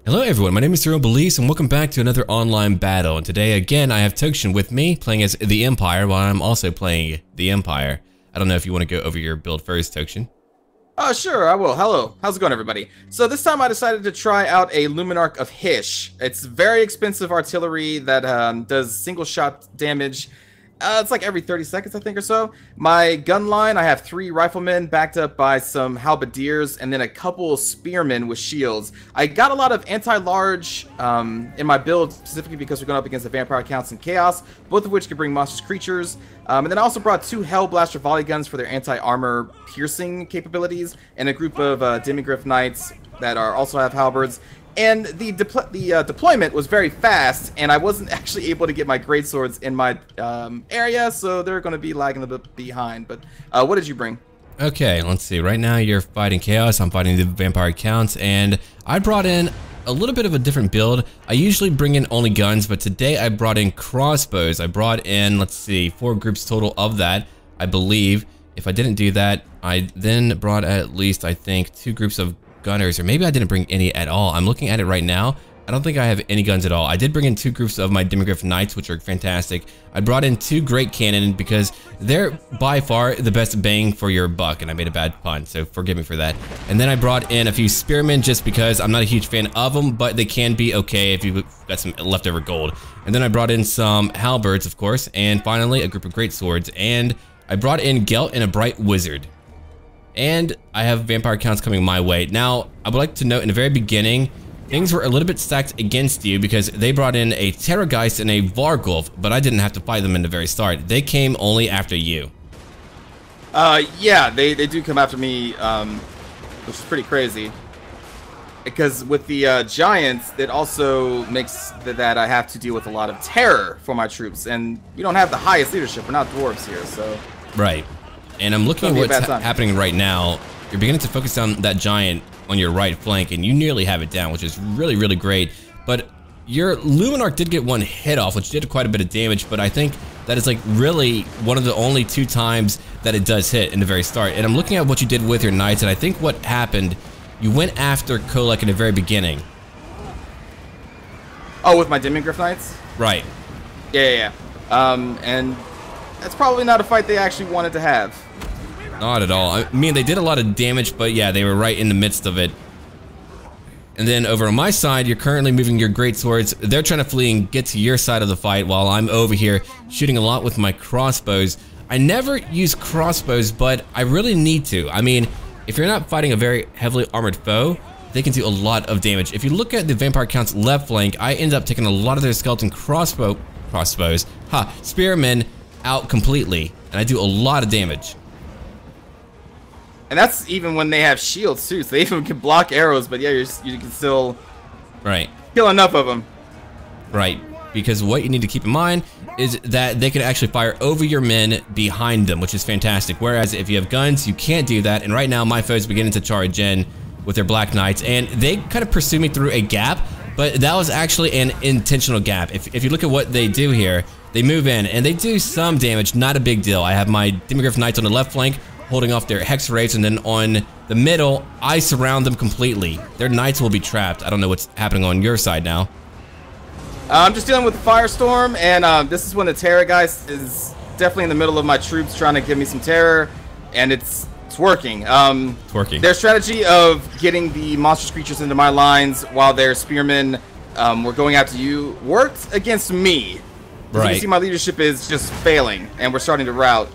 Hello everyone, my name is SurrealBeliefs and welcome back to another online battle. And today again I have Tokshin with me playing as the Empire while I'm also playing the Empire. I don't know if you want to go over your build first, Tokshin. Sure, I will. Hello, how's it going everybody? So this time I decided to try out a Luminarch of Hysh. It's very expensive artillery that does single shot damage. It's like every 30 seconds, I think, or so. My gun line, I have 3 riflemen backed up by some halberdiers and then a couple spearmen with shields. I got a lot of anti-large in my build, specifically because we're going up against the vampire counts and chaos, both of which can bring monstrous creatures. And then I also brought 2 Hellblaster volley guns for their anti-armor piercing capabilities, and a group of demigryph knights that also have halberds. And the deployment was very fast, and I wasn't actually able to get my greatswords in my area, so they're going to be lagging a bit behind. But what did you bring? Okay, let's see. Right now you're fighting Chaos, I'm fighting the Vampire Counts, and I brought in a little bit of a different build. I usually bring in only guns, but today I brought in crossbows. I brought in, let's see, 4 groups total of that, I believe. If I didn't do that, I then brought at least, I think, 2 groups of gunners, or maybe I didn't bring any at all. I'm looking at it right now. I don't think I have any guns at all. I did bring in 2 groups of my demigryph knights, which are fantastic. I brought in 2 great cannon because they're by far the best bang for your buck, and I made a bad pun, so forgive me for that. And then I brought in a few spearmen just because I'm not a huge fan of them, but they can be okay if you've got some leftover gold. And then I brought in some halberds, of course, and finally a group of great swords, and I brought in Gelt and a bright wizard. And I have vampire counts coming my way. Now, I would like to note in the very beginning, things were a little bit stacked against you because they brought in a Terrorgeist and a Vargulf, but I didn't have to fight them in the very start. They came only after you. Yeah, they do come after me, which is pretty crazy. Because with the giants, it also makes that I have to deal with a lot of terror for my troops, and we don't have the highest leadership. We're not dwarves here, so... Right. And I'm looking at what's happening right now. You're beginning to focus on that giant on your right flank, and you nearly have it down, which is really, really great. But your Luminarch did get 1 hit off, which did quite a bit of damage, but I think that is like really one of the only 2 times that it does hit in the very start. And I'm looking at what you did with your knights, and I think what happened, you went after Kolek in the very beginning. Oh, with my demigryph knights? Right. Yeah. And that's probably not a fight they actually wanted to have. Not at all. I mean, they did a lot of damage, but yeah, they were right in the midst of it. And then over on my side, you're currently moving your great swords. They're trying to flee and get to your side of the fight while I'm over here shooting a lot with my crossbows. I never use crossbows, but I really need to. I mean, if you're not fighting a very heavily armored foe, they can do a lot of damage. If you look at the Vampire Count's left flank, I end up taking a lot of their skeleton spearmen out completely, and I do a lot of damage. And that's even when they have shields too, so they even can block arrows, but yeah, you can still kill enough of them. Right, because what you need to keep in mind is that they can actually fire over your men behind them, which is fantastic. Whereas if you have guns, you can't do that, and right now my foe's beginning to charge in with their Black Knights, and they kind of pursue me through a gap, but that was actually an intentional gap. If you look at what they do here, they move in, and they do some damage, not a big deal. I have my demigryph knights on the left flank, holding off their hex wraiths, and then on the middle, I surround them completely. Their knights will be trapped. I don't know what's happening on your side now. I'm just dealing with the firestorm, and this is when the Terrorgeist is definitely in the middle of my troops trying to give me some terror, and it's working. It's working. Their strategy of getting the monstrous creatures into my lines while their spearmen were going after you worked against me. Right. You can see my leadership is just failing, and we're starting to rout.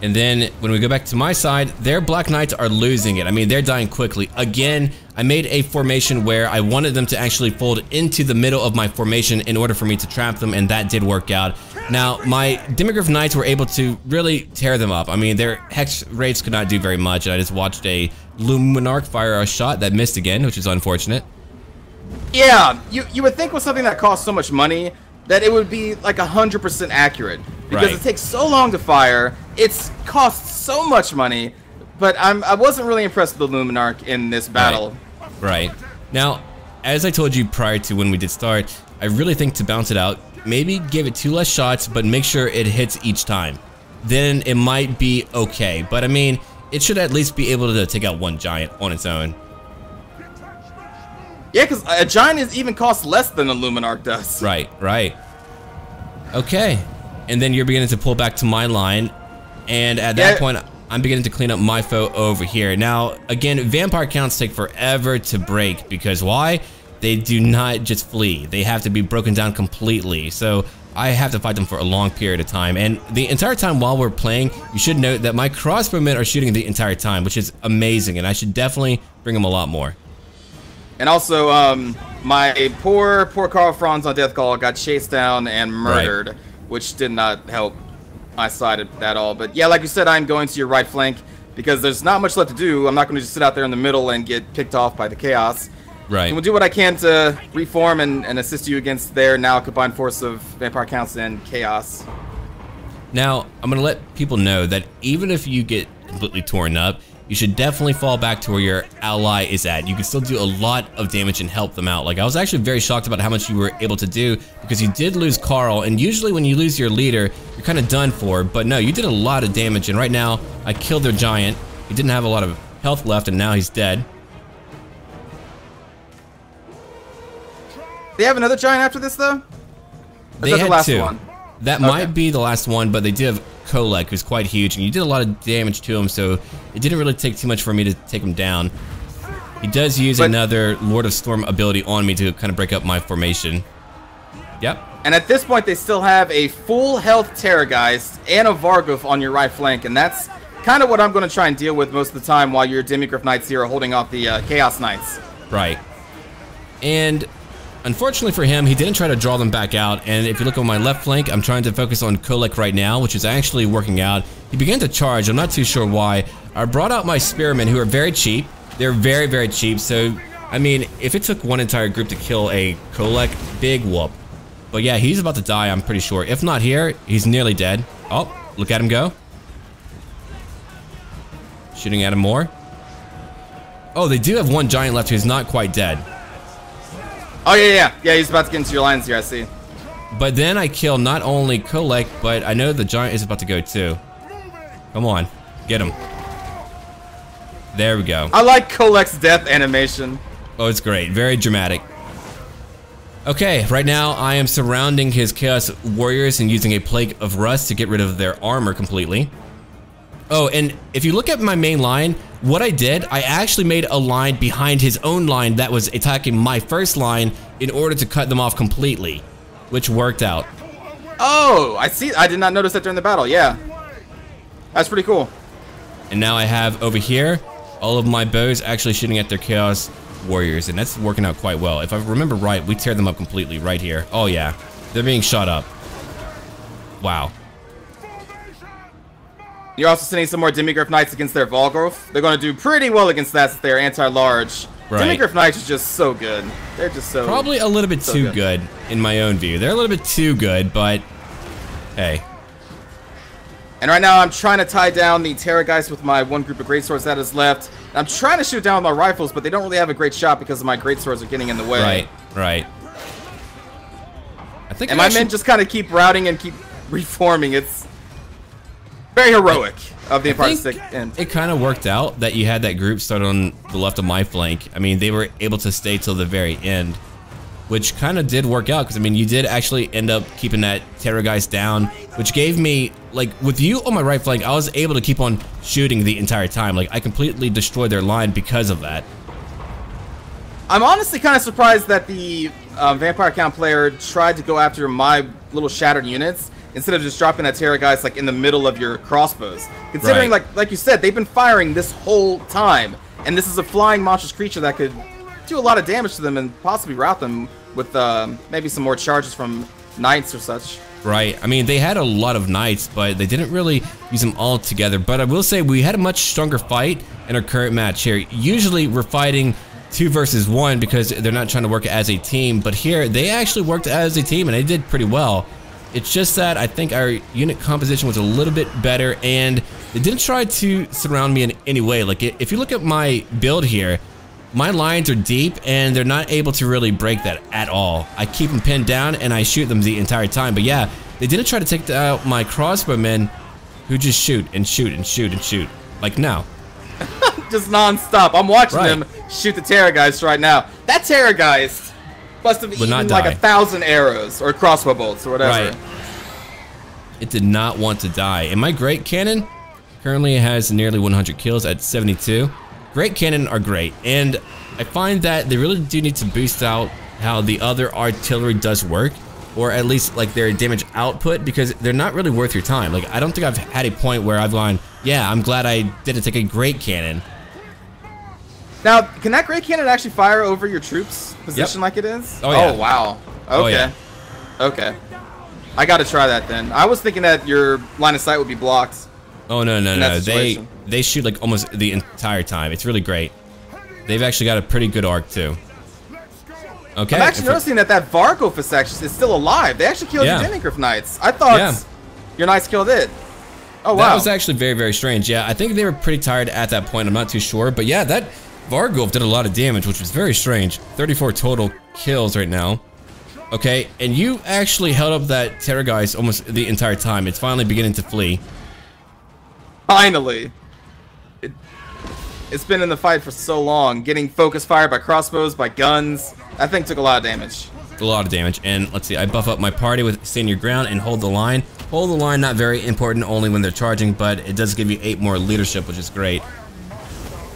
And then when we go back to my side, their Black Knights are losing it. I mean, they're dying quickly. Again, I made a formation where I wanted them to actually fold into the middle of my formation in order for me to trap them, and that did work out. Now, my demigryph knights were able to really tear them up. I mean, their hex wraiths could not do very much, and I just watched a Luminarch fire a shot that missed again, which is unfortunate. Yeah, you would think with something that costs so much money that it would be like 100% accurate, because it takes so long to fire. It's costs so much money, but I wasn't really impressed with the Luminarch in this battle. Right. Now, as I told you prior to when we did start, I really think to balance it out, maybe give it 2 less shots, but make sure it hits each time. Then it might be okay. But I mean, it should at least be able to take out 1 giant on its own. Yeah, because a giant is even costs less than a Luminarch does. Right, right. Okay. And then you're beginning to pull back to my line. And at that point, I'm beginning to clean up my foe over here. Now, again, vampire counts take forever to break because why? They do not just flee. They have to be broken down completely. So I have to fight them for a long period of time. And the entire time while we're playing, you should note that my crossbowmen are shooting the entire time, which is amazing. And I should definitely bring them a lot more. And also, my poor Carl Franz on Death Call got chased down and murdered, which did not help my side at all. But yeah, like you said, I'm going to your right flank because there's not much left to do. I'm not going to just sit out there in the middle and get picked off by the chaos. Right. And we'll do what I can to reform and assist you against their now combined force of vampire counts and chaos. Now, I'm going to let people know that even if you get completely torn up, you should definitely fall back to where your ally is at. You can still do a lot of damage and help them out. Like, I was actually very shocked about how much you were able to do because you did lose Carl, and usually when you lose your leader, you're kind of done for. But no, you did a lot of damage, and right now, I killed their giant. He didn't have a lot of health left, and now he's dead. They have another giant after this, though? They had the last two. That might be the last one, but they do have Kolek, who's quite huge, and you did a lot of damage to him, so it didn't really take too much for me to take him down. He does use another Lord of Storm ability on me to kind of break up my formation. Yep. And at this point, they still have a full health Terrorgeist and a Varghulf on your right flank, and that's kind of what I'm going to try and deal with most of the time while your Demigryph Knights here are holding off the Chaos Knights. Right. And unfortunately for him, he didn't try to draw them back out, and if you look on my left flank, I'm trying to focus on Kolek right now, which is actually working out. He began to charge, I'm not too sure why. I brought out my Spearmen, who are very cheap. They're very, very cheap, so, I mean, if it took one entire group to kill a Kolek, big whoop. But yeah, he's about to die, I'm pretty sure. If not here, he's nearly dead. Oh, look at him go. Shooting at him more. Oh, they do have one giant left who's not quite dead. Oh, yeah, he's about to get into your lines here, I see. But then I kill not only Kolek, but I know the giant is about to go too. Come on, get him. There we go. I like Kolek's death animation. Oh, it's great, very dramatic. Okay, right now I am surrounding his Chaos Warriors and using a Plague of Rust to get rid of their armor completely. Oh, and if you look at my main line, what I did, I actually made a line behind his own line that was attacking my first line in order to cut them off completely, which worked out. Oh, I see. I did not notice that during the battle, yeah. That's pretty cool. And now I have over here, all of my bows actually shooting at their Chaos Warriors, and that's working out quite well. If I remember right, we tear them up completely right here. Oh yeah, they're being shot up. Wow. You're also sending some more Demigryph Knights against their Varghulf. They're going to do pretty well against that since they're anti-large. Right. Demigryph Knights are just so good. They're just so... Probably a little bit too good, in my own view. They're a little bit too good, but... Hey. And right now I'm trying to tie down the Terrorgeist with my one group of greatswords that is left. I'm trying to shoot down with my rifles, but they don't really have a great shot because my greatswords are getting in the way. Right, right. I think and my men just kind of keep routing and keep reforming. It's very heroic of the Empire Stick. It kind of worked out that you had that group start on the left of my flank. I mean, they were able to stay till the very end, which kind of did work out because, I mean, you did actually end up keeping that Terrorgeist down, which gave me, like, with you on my right flank, I was able to keep on shooting the entire time. Like, I completely destroyed their line because of that. I'm honestly kind of surprised that the Vampire Count player tried to go after my little shattered units instead of just dropping that Terrorgeist like in the middle of your crossbows. Considering, like you said, they've been firing this whole time, and this is a flying monstrous creature that could do a lot of damage to them and possibly rout them with maybe some more charges from knights or such. Right. I mean, they had a lot of knights, but they didn't really use them all together. But I will say we had a much stronger fight in our current match here. Usually we're fighting 2 versus 1 because they're not trying to work as a team, but here they actually worked as a team and they did pretty well. It's just that I think our unit composition was a little bit better, and they didn't try to surround me in any way. Like, if you look at my build here, my lines are deep and they're not able to really break that at all. I keep them pinned down and I shoot them the entire time. But yeah, they didn't try to take out my crossbowmen who just shoot and shoot and shoot and shoot. Like now. Just non-stop. I'm watching Right. them shoot the Terrorgeist right now. That Terrorgeist must have eaten not like die. 1,000 arrows or crossbow bolts or whatever. Right. It did not want to die. And my Great Cannon currently has nearly 100 kills at 72. Great Cannon are great, and I find that they really do need to boost out how the other artillery does work, or at least like their damage output, because they're not really worth your time. Like, I don't think I've had a point where I've gone, yeah, I'm glad I didn't take a Great Cannon. Now, can that Great Cannon actually fire over your troops' position like it is? Oh, yeah. Oh, wow. Okay. Oh, yeah. Okay. I gotta try that then. I was thinking that your line of sight would be blocked. Oh, no, no, in no. that situation. They shoot like almost the entire time. It's really great. They've actually got a pretty good arc, too. Okay. I'm actually noticing that Vargolf is still alive. They actually killed Yeah. your Demigryph Knights. I thought your Knights killed it. Oh, wow. That was actually very, very strange. Yeah, I think they were pretty tired at that point. I'm not too sure. But yeah, that Vargolf did a lot of damage, which was very strange. 34 total kills right now. Okay, and you actually held up that Terrorgeist almost the entire time. It's finally beginning to flee. Finally. It's been in the fight for so long. Getting focus fired by crossbows, by guns. That thing took a lot of damage. A lot of damage. And let's see, I buff up my party with stand your ground and hold the line. Hold the line, not very important, only when they're charging, but it does give you 8 more leadership, which is great.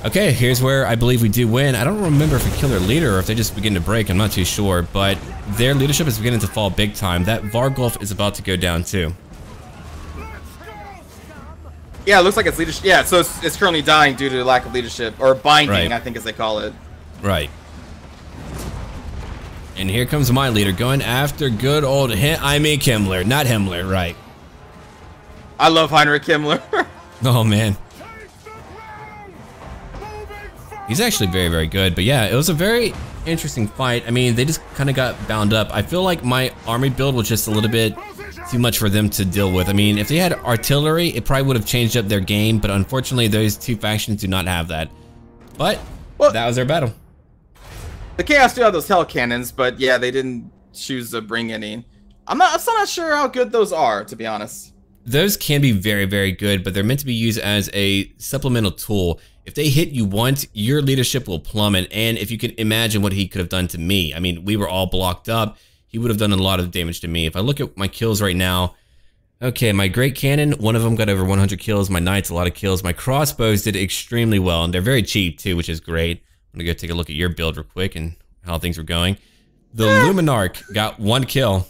Okay, here's where I believe we do win. I don't remember if we kill their leader or if they just begin to break. I'm not too sure, but their leadership is beginning to fall big time. That Vargolf is about to go down too. Yeah, it looks like it's leadership. Yeah, so it's currently dying due to lack of leadership. Or binding, Right. I think as they call it. Right. And here comes my leader going after good old Himmler, not Himmler, right. I love Heinrich Himmler. Oh man. He's actually very, very good. But yeah, it was a very interesting fight. I mean, they just kind of got bound up. I feel like my army build was just a little bit too much for them to deal with. I mean, if they had artillery, it probably would have changed up their game. But unfortunately, those two factions do not have that. But that was their battle. The Chaos do have those hell cannons, but yeah, they didn't choose to bring any. I'm still not sure how good those are, to be honest. Those can be very, very good, but they're meant to be used as a supplemental tool. If they hit you once, your leadership will plummet. And if you can imagine what he could have done to me, I mean, we were all blocked up. He would have done a lot of damage to me. If I look at my kills right now, okay, my Great Cannon, one of them got over 100 kills. My Knights, a lot of kills. My crossbows did extremely well, and they're very cheap too, which is great. I'm gonna go take a look at your build real quick and how things were going. The Luminarch got 1 kill.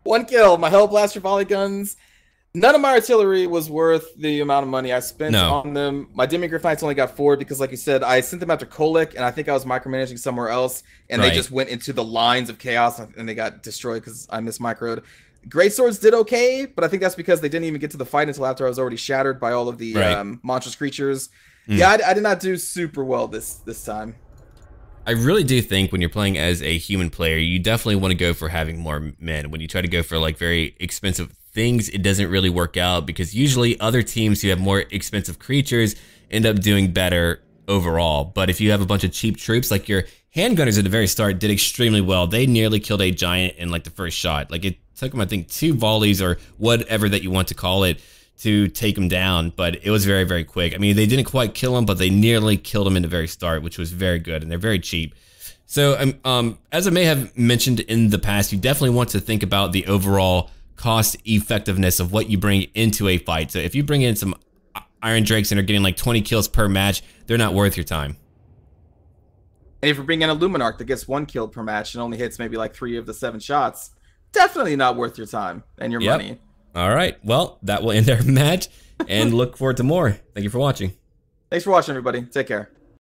1 kill. My Hellblaster volley guns. None of my artillery was worth the amount of money I spent on them. My Demigryph Knights only got 4 because, like you said, I sent them after Kolick, and I think I was micromanaging somewhere else, and they just went into the lines of chaos, and they got destroyed because I mismicroed. Great Swords did okay, but I think that's because they didn't even get to the fight until after I was already shattered by all of the monstrous creatures. Yeah, I did not do super well this time. I really do think when you're playing as a human player, you definitely want to go for having more men. When you try to go for like very expensive things, it doesn't really work out because usually other teams who have more expensive creatures end up doing better overall. But if you have a bunch of cheap troops, like your handgunners at the very start did extremely well. They nearly killed a giant in like the first shot. Like it took them, I think, 2 volleys or whatever that you want to call it to take him down, but it was very, very quick. I mean, they didn't quite kill him, but they nearly killed him in the very start, which was very good, and they're very cheap. So, as I may have mentioned in the past, you definitely want to think about the overall cost effectiveness of what you bring into a fight. So if you bring in some Iron Drakes and are getting like 20 kills per match, they're not worth your time. And if you bring in a Luminarch that gets 1 kill per match and only hits maybe like 3 of the 7 shots, definitely not worth your time and your money. All right, well, that will end our match, and look forward to more. Thank you for watching. Thanks for watching, everybody. Take care.